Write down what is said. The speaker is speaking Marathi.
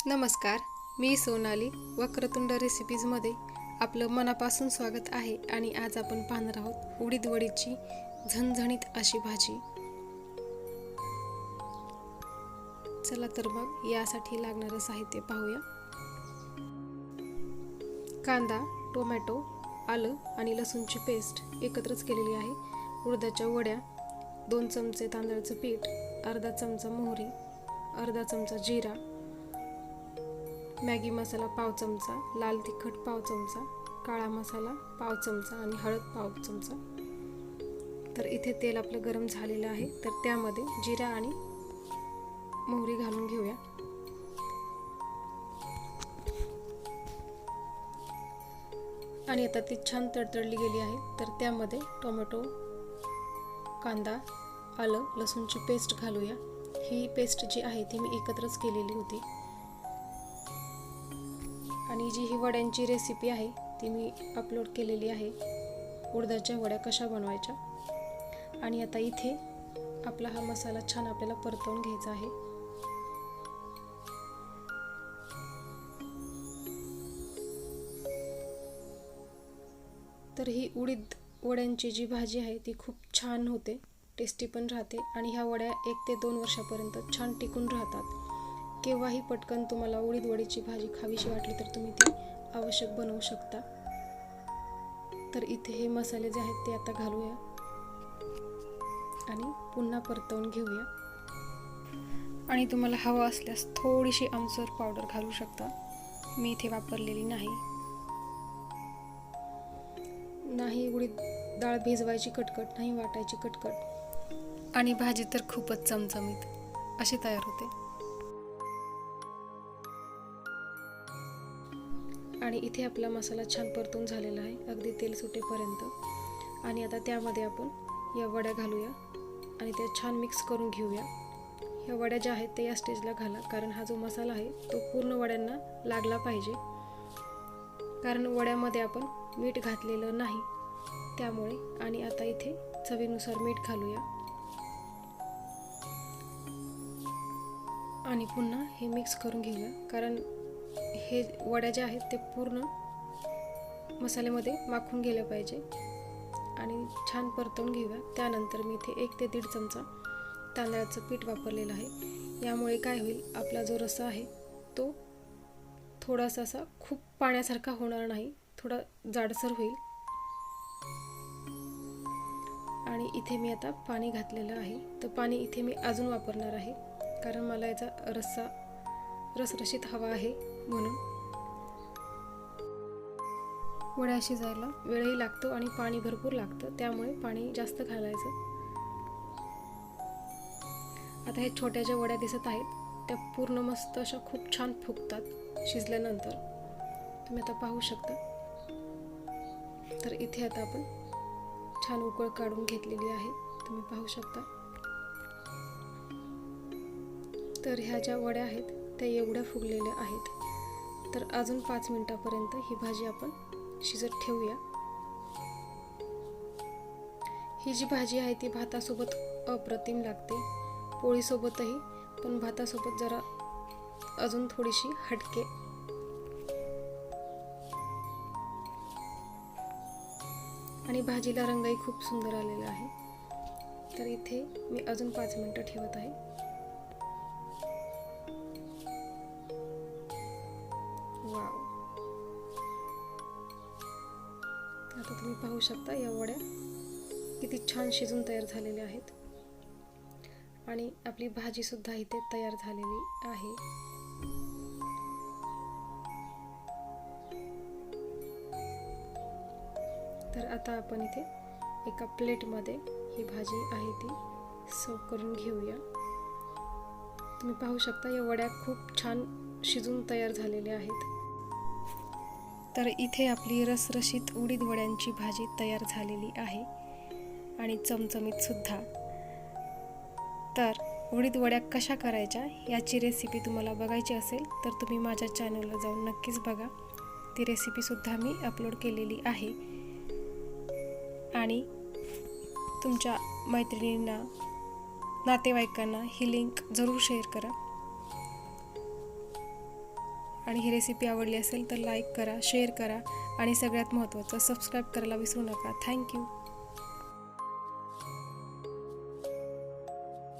नमस्कार, मी सोनाली वक्रतुंड रेसिपीजमध्ये आपलं मनापासून स्वागत आहे. आणि आज आपण पाहणार आहोत उडीद वडीची झणझणीत अशी भाजी. चला तर मग यासाठी लागणारं साहित्य पाहूया. कांदा, टोमॅटो, आलं आणि लसूणची पेस्ट एकत्रच केलेली आहे. उडदाच्या वड्या, 2 चमचे तांदळाचं पीठ, अर्धा चमचा मोहरी, अर्धा चमचा जिरा, मॅगी मसाला पाव चमचा, लाल तिखट पाव चमचा, काळा मसाला पाव चमचा आणि हळद पाव चमचा. तर इथे तेल आपलं गरम झालेलं आहे, तर त्यामध्ये जिरा आणि मोहरी घालून घेऊया. आणि आता ती छान तडतडली गेली आहे, तर त्यामध्ये टोमॅटो, कांदा, आलं लसूणची पेस्ट घालूया. ही पेस्ट जी आहे ती मी एकत्रच केलेली होती. आणि जी ही वड्यांची रेसिपी आहे ती मी अपलोड केलेली आहे, उडदाच्या वड्या कशा बनवायच्या. आणि आता इथे आपला हा मसाला छान आपल्याला परतवून घ्यायचा आहे. तर ही उडीद वड्यांची जी भाजी आहे ती खूप छान होते, टेस्टी पण राहते. आणि ह्या वड्या 1 ते 2 वर्षापर्यंत छान टिकून राहतात. केव्हाही पटकन तुम्हाला उडीद वडीची भाजी खावीशी वाटली तर तुम्ही ती आवश्यक बनवू शकता. तर इथे हे मसाले जे आहेत ते आता घालूया आणि पुन्हा परतवून घेऊया. आणि तुम्हाला हवं असल्यास थोडीशी आमचूर पावडर घालू शकता, मी इथे वापरलेली नाही. उडीद डाळ भिजवायची कटकट, नाही वाटायची कटकट. आणि भाजी तर खूपच चमचमीत अशी तयार होते. आणि इथे आपला मसाला छान परतून झालेला आहे, अगदी तेल सुटेपर्यंत. आणि आता त्यामध्ये आपण या वड्या घालूया आणि त्या छान मिक्स करून घेऊया. ह्या वड्या ज्या आहेत ते या स्टेजला घाला, कारण हा जो मसाला आहे तो पूर्ण वड्यांना लागला पाहिजे. कारण वड्यामध्ये आपण मीठ घातलेलं नाही त्यामुळे. आणि आता इथे चवीनुसार मीठ घालूया आणि पुन्हा हे मिक्स करून घेऊया, कारण हे वड्या ज्या आहेत ते पूर्ण मसाल्यामध्ये माखून गेल्या पाहिजे. आणि छान परतवून घेऊया. त्यानंतर मी इथे 1 ते 1.5 चमचा तांदळाचं पीठ वापरलेलं आहे. यामुळे काय होईल, आपला जो रस्सा आहे तो थोडासा असा खूप पाण्यासारखा होणार नाही, थोडा जाडसर होईल. आणि इथे मी आता पाणी घातलेलं आहे, तर पाणी इथे मी अजून वापरणार आहे, कारण मला याचा रस्सा रसरशीत हवा आहे म्हणून. वड्या शिजायला वेळही लागतो आणि पाणी भरपूर लागतं, त्यामुळे पाणी जास्त घालायचं. आता हे छोट्या ज्या वड्या दिसत आहेत त्या पूर्ण मस्त अशा खूप छान फुगतात शिजल्यानंतर, तुम्ही आता पाहू शकता. तर इथे आता आपण छान उकळ काढून घेतलेली आहे, तुम्ही पाहू शकता. तर ह्या ज्या वड्या आहेत त्या एवढ्या फुगलेल्या आहेत, तर अजून 5 मिनिटापर्यंत ही भाजी आपण शिजत ठेवूया. ही जी भाजी आहे ती भातासोबत अप्रतिम लागते, पोळीसोबतही, पण भातासोबत जरा अजून थोडीशी हटके. आणि भाजीला रंगही खूप सुंदर आलेला आहे. तर इथे मी अजून 5 मिनिटं ठेवत आहे. वाव, आता तुम्ही पाहू शकता या वड्या किती छान शिजून तयार झालेल्या आहेत. आणि आपली भाजी सुद्धा इथे तयार झालेली आहे. तर आता आपण इथे एका प्लेटमध्ये ही भाजी आहे ती सर्व करून घेऊया. तुम्ही पाहू शकता या वड्या खूप छान शिजून तयार झालेल्या आहेत. तर इथे आपली रसरशीत उडीद वड्यांची भाजी तयार झालेली आहे आणि चमचमीत सुद्धा. तर उडीद वड्या कशा करायच्या याची रेसिपी तुम्हाला बघायची असेल तर तुम्ही माझ्या चॅनलला जाऊन नक्कीच बघा, ती रेसिपीसुद्धा मी अपलोड केलेली आहे. आणि तुमच्या मैत्रिणींना, नातेवाईकांना ही लिंक जरूर शेअर करा. आणि ही रेसिपी आवडली असेल तर लाईक करा, शेअर करा आणि सगळ्यात महत्त्वाचं सबस्क्राईब करायला विसरू नका. थँक्यू.